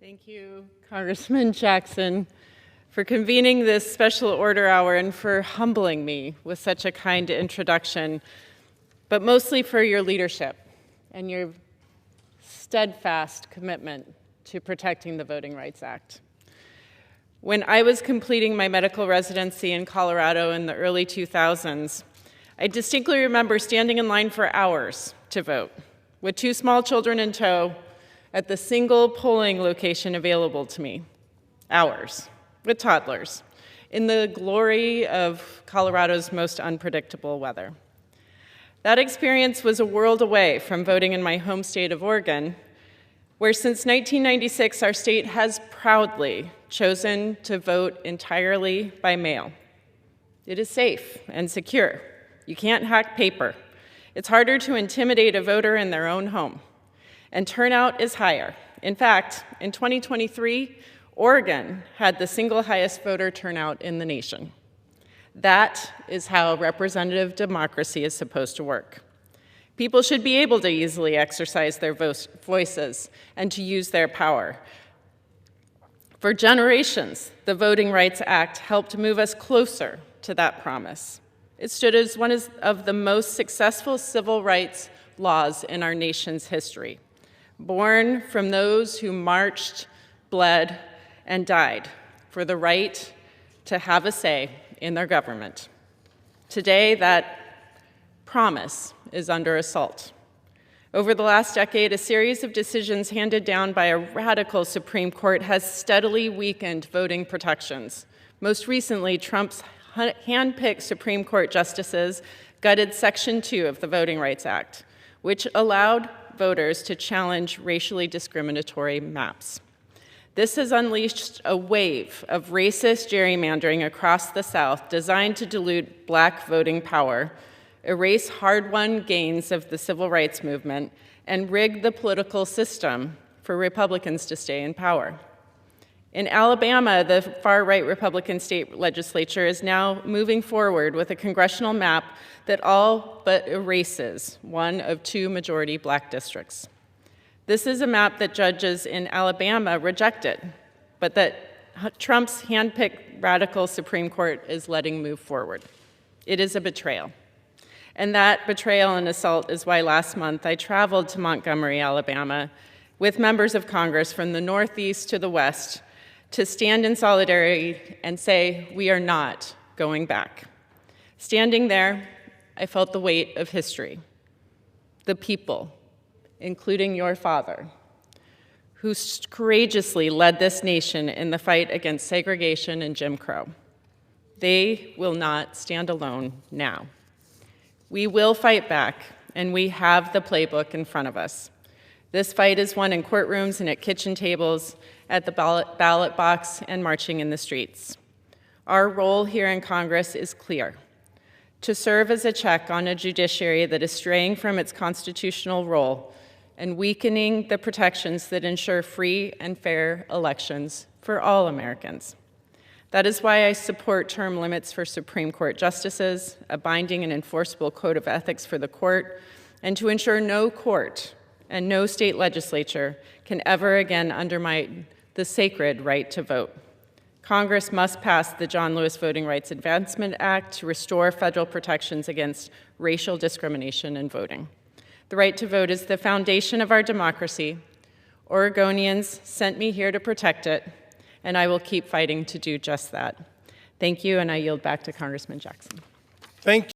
Thank you, Congressman Jackson, for convening this special order hour and for humbling me with such a kind introduction, but mostly for your leadership and your steadfast commitment to protecting the Voting Rights Act. When I was completing my medical residency in Colorado in the early 2000s, I distinctly remember standing in line for hours to vote, with 2 small children in tow, at the single polling location available to me. Hours, with toddlers, in the glory of Colorado's most unpredictable weather. That experience was a world away from voting in my home state of Oregon, where since 1996, our state has proudly chosen to vote entirely by mail. It is safe and secure. You can't hack paper. It's harder to intimidate a voter in their own home. And turnout is higher. In fact, in 2023, Oregon had the single highest voter turnout in the nation. That is how representative democracy is supposed to work. People should be able to easily exercise their voices and to use their power. For generations, the Voting Rights Act helped move us closer to that promise. It stood as one of the most successful civil rights laws in our nation's history, born from those who marched, bled, and died for the right to have a say in their government. Today, that promise is under assault. Over the last decade, a series of decisions handed down by a radical Supreme Court has steadily weakened voting protections. Most recently, Trump's hand-picked Supreme Court justices gutted Section 2 of the Voting Rights Act, which allowed voters to challenge racially discriminatory maps. This has unleashed a wave of racist gerrymandering across the South designed to dilute Black voting power, erase hard-won gains of the civil rights movement, and rig the political system for Republicans to stay in power. In Alabama, the far-right Republican state legislature is now moving forward with a congressional map that all but erases one of 2 majority Black districts. This is a map that judges in Alabama rejected, but that Trump's hand-picked radical Supreme Court is letting move forward. It is a betrayal. And that betrayal and assault is why last month I traveled to Montgomery, Alabama, with members of Congress from the Northeast to the West to stand in solidarity and say, we are not going back. Standing there, I felt the weight of history. The people, including your father, who courageously led this nation in the fight against segregation and Jim Crow. They will not stand alone now. We will fight back, and we have the playbook in front of us. This fight is won in courtrooms and at kitchen tables, at the ballot box, and marching in the streets. Our role here in Congress is clear: to serve as a check on a judiciary that is straying from its constitutional role and weakening the protections that ensure free and fair elections for all Americans. That is why I support term limits for Supreme Court justices, a binding and enforceable code of ethics for the court, and to ensure no court and no state legislature can ever again undermine the sacred right to vote. Congress must pass the John Lewis Voting Rights Advancement Act to restore federal protections against racial discrimination in voting. The right to vote is the foundation of our democracy. Oregonians sent me here to protect it, and I will keep fighting to do just that. Thank you, and I yield back to Congressman Jackson. Thank you.